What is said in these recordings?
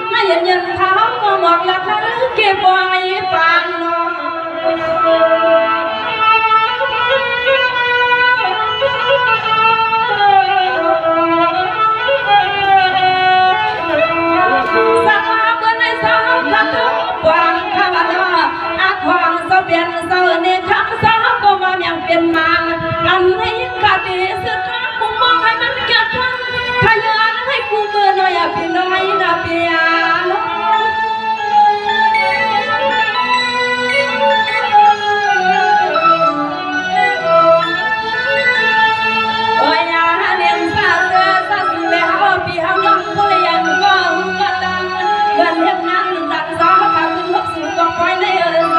ให้เย็นเท้าก็หมอกละทั้งเก็บไว้ฟังนอนสักมาเมื่อในสาวขัดวางข้าวนาอาควางเสบียนเสน่ห์ทั้งสาวก็มาอย่างเป็นมาอันนี้ก็ดีสุดท้ายกูมองให้มันเกิดทันขยันให้กูเมื่อหน่อยพี่น้อยนะเปียโนโอ้ยอย่าเลี้ยงซาเสือซาสุเลหาพี่หาน้องก็เลยยังก็หุ่นก็ดังเงินเลี้ยงงานดังซ้อมาขึ้นหกสิบกองไฟในเรือ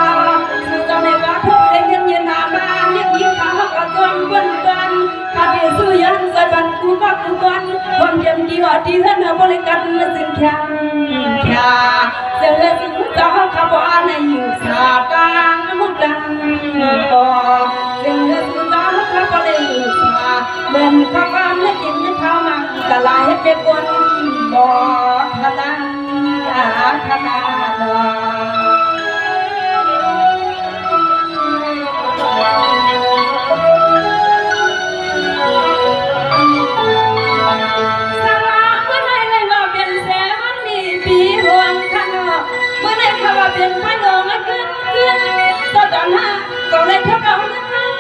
สู่ตอนในวัดทุกเย็นเย็นหาบ้านเรียกยิ้มขาก็จมบนกันข้าเดียสู้ยันใส่บันกูก็กูกันความเยี่ยมดีว่าดีเท่านั้นบริการมาสิ่งแข็งแค่เสือสิ่งต่อข้าบอกในอยู่สากางมุกดังต่อเสือสิ่งต่อข้าบอกในอยู่สาเดินข้าบ้านและกินข้าวมังกะลายให้เป็นคนบอกขนาดขนาดเป็นไฟดองเกินตอนนั้นก็เลยทำเอา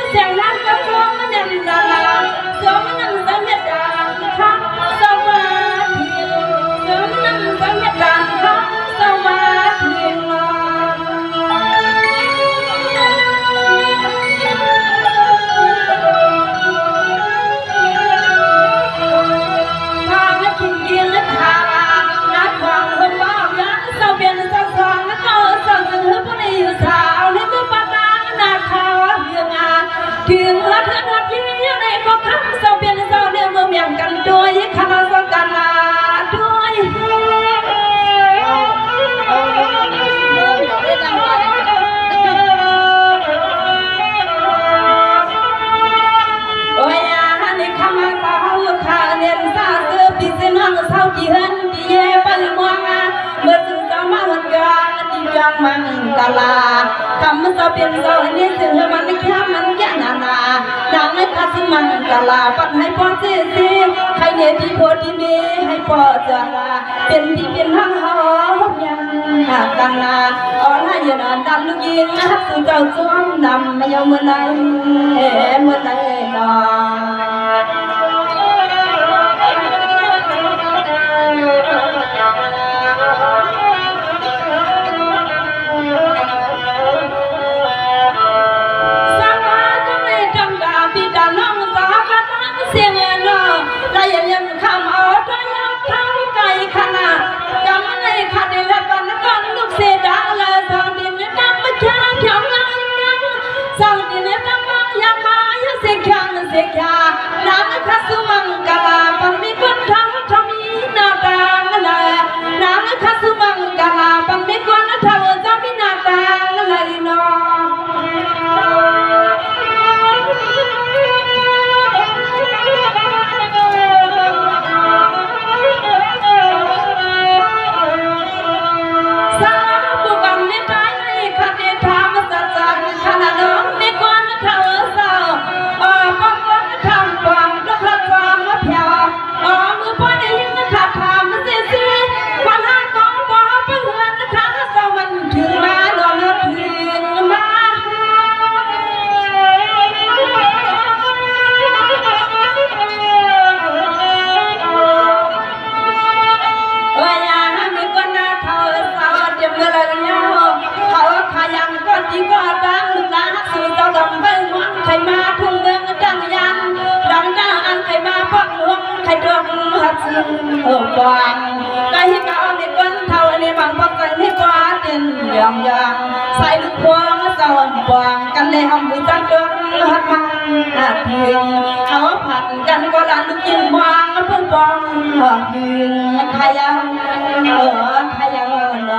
เสียงนั้นก็ชอบมันนั่นดาราชอบมันนั่นสังเกตดาค่ะสวัสดีชอบมันนั่นสังเกตดาค่ะสวัสดีพาให้กินกินและทานัดความคนบ้ายันเสาเบียนเสาสองสั่งถึงผู้ในอยู่สาวในตัวปากางนาคาเรื่องงานถึงรัฐนาที่ในก็คำเสาเบียนเสาเดียวเมืองอย่างกันด้วยคณะสังกัดนาด้วยโอ้ยฮันนี่คำมาสาวขาเนียนสาวเสือปีเสนองสาวกี่หันกี่เย่ปลมัวงาเมื่อถึงสมาวันกาจังมังกลาคำมันจะเป็นเสาเนี่ยถึงมันแค่มันแค่นานาดังให้คัดมังกลาปัดให้พ่อเสียสิใครเนี่ยที่โพที่มีให้พ่อจะลาเป็นที่เป็นห้างหอบยังหากกันนาอ่อนให้ยืนดันลูกยิงฮักสู่เจ้าจ้วงนำไม่ยอมเมื่อไหร่เมื่อไหร่นอเสียงเงินละยังคำเอาทอยังเท้าไก่ขนาดกำในขัดและบันกันลูกเสดาและสังดินดำมาแค่เขียวงานยังสังดินดำมายังมายังเสียงขังเสียงยาน้ำคัสมังกลาปังมีคนทั้งทมีนาตางเลยน้ำคัสมังกลาปังมีคนทั้งจะมีนาตางเลยนอใครมาทุ่งเมืองดังยันดังหน้าอันใครมาปักหลวงใครดวงหัดซึ่งบางใครให้เขาในก้นเท่าในบางปักใจให้กว่าเด่นอย่างใส่ลูกพวงสอนบางกันเลยห้องมือตั้งดวงหัดมาหัดเพียงเขาผัดกันก็ลันลูกยิงบางเพิ่งบางหัดยืนใครยังใครยังน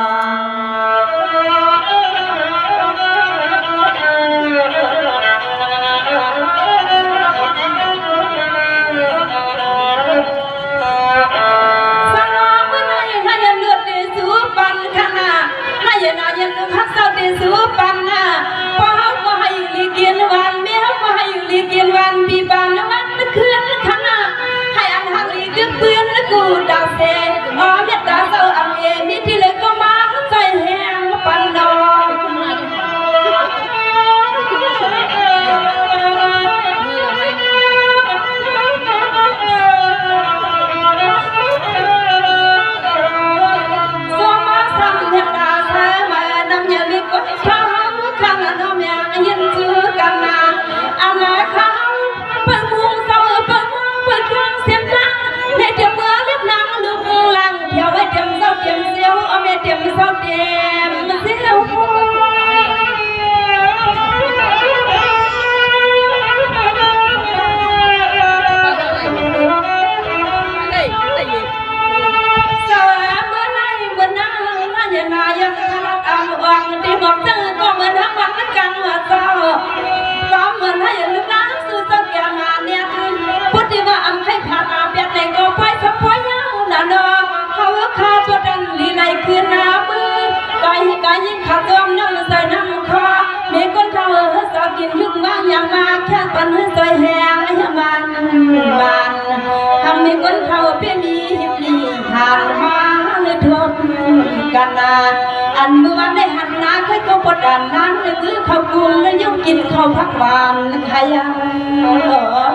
อันเมื่อวันได้หันหน้าค่อยก็ปวดด่านนั้นเลยคือข้าวกุ้งแล้วยุ่งกินข้าวผักหวานขยา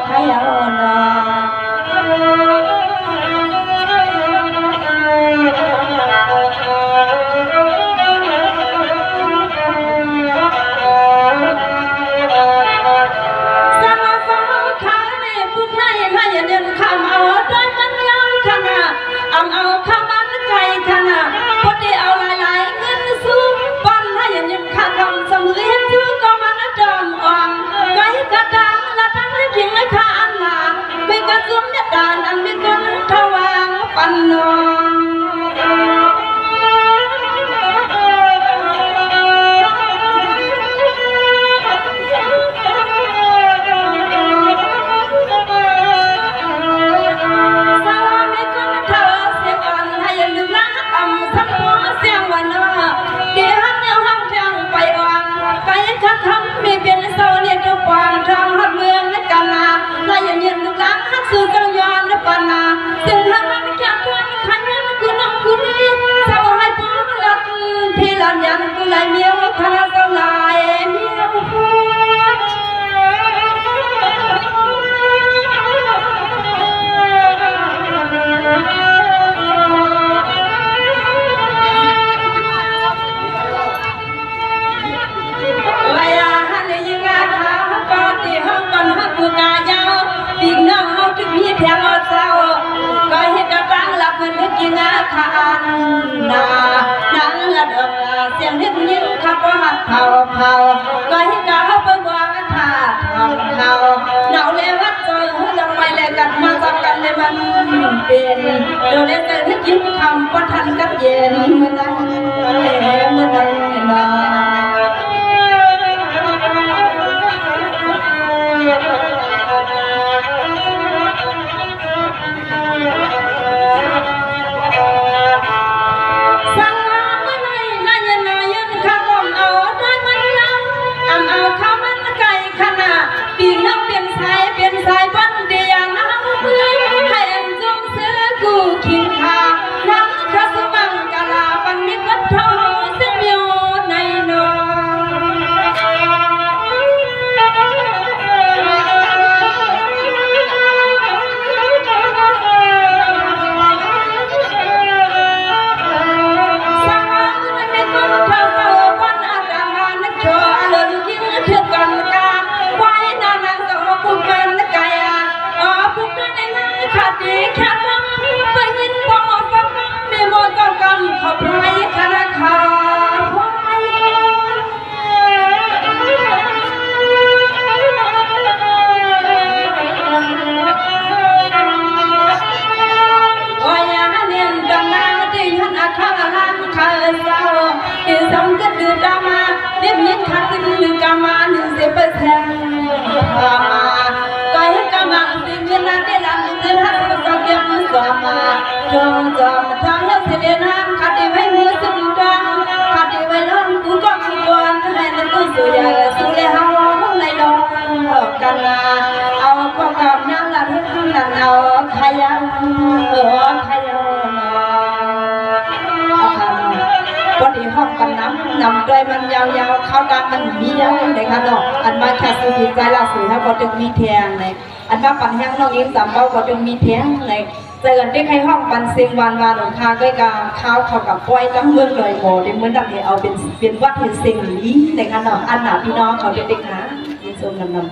ขยานะเอาข้าวมันไก่ขนาดพอดีเอาหลายๆเงินสู้ปันให้ยังข้าทำสำเร็จชื่อก็มันจอมอ่อนไก่กระดังและทั้งที่จริงไอ้ข้าอันหนาไม่กระซุ่มเนี่ยด่านอันไม่ก้นทวางปันนองคือกังยอนและปานาเส้นทางมันแค่ควันขันยันกูน้องกูนี่เศร้าให้ป้องหลักพี่หลานยันกูไหลเมียวคณะเศร้าลายเมียววายาฮันยิงอาถาปาติฮังปันฮักกูกายาวปีกน้ำเฮาทุกมีเพียงเอาเศร้าก็เห็นกระตังหลับมันนึกยิงอาคานนานังละดอกเสียงนึกยิงขับหัดเผาก็เห็นกะเขาเปิดว่าถาทำเขาหนาวเลยวัดเจอลงไปเลยกันมาจับกันเลยมันเป็นโดนเลยเจอนึกยิงคำว่าทันกับเย็นเมื่อไหร่นาเป็นสายบันเดียน้ำมือให้อันจงเสือกูขิงขาน้ำคาสมังกะลาปันมิตรทองเสียโยในนขอบไว้ธนาคารโอ้ยอย่าเนียนดังนาที่หันอาคาลังคาเศร้าที่สมกันดื้อดามาเด็บยิงขัดขึ้นลือกามา100%มาก็ให้กำลังสิ่งเงินนั้นได้หลังเงินหักก็เก็บมือสอมาจงจอมทางเลี้ยวเสด็จน้ำขัดไว้มือสุดดังขัดไว้ล้มกูก็ขี้กวนให้มันกูสุยาสุเลยเฮาในดอกกันนาเอาความกำน้ำละที่ข้างหลังเอาขยันขยันเอาค่ะพอดีห้องกันน้ำด้วยมันยาวๆเข้าดังมันมีเยอะเลยค่ะเนาะอันมาแค่สุดใจละสื่อถ้าพอจึงมีแทงเลยอันมาปั่นแห้งน้องยิ้ม3เบ้าพอจึงมีแทงเลยเจอกันที่ใครห้องปันเซงวานหลงคาใกล้กับข้าวเขากับก้อยตั้งเมืองเลยโมเดี๋ยวเมื่อดังเนี่ยเอาเป็นวัดเห็นเซงนี้ในขณะอันหนาพี่น้องเขาเด็กๆนะยินชมนำ